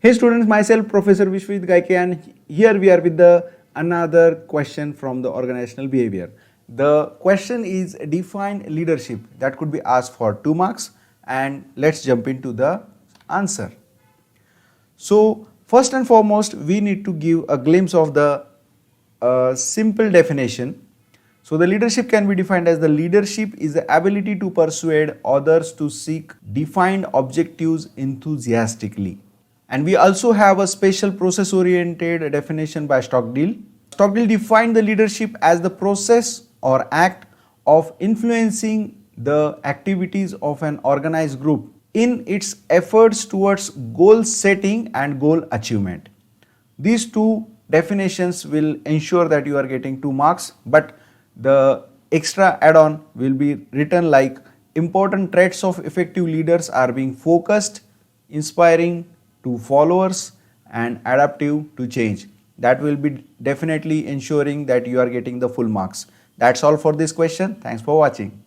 Hey students, myself Professor Vishwajit Gaike, and here we are with the another question from the organizational behavior. The question is define leadership. That could be asked for 2 marks, and let's jump into the answer. So first and foremost, we need to give a glimpse of the simple definition. So the leadership can be defined as the leadership is the ability to persuade others to seek defined objectives enthusiastically. And we also have a special process oriented definition by Stockdale. Stockdale defined the leadership as the process or act of influencing the activities of an organized group in its efforts towards goal setting and goal achievement. These two definitions will ensure that you are getting 2 marks, but the extra add-on will be written like important traits of effective leaders are being focused, inspiring to followers, and adaptive to change. That will be definitely ensuring that you are getting the full marks. That's all for this question. Thanks for watching.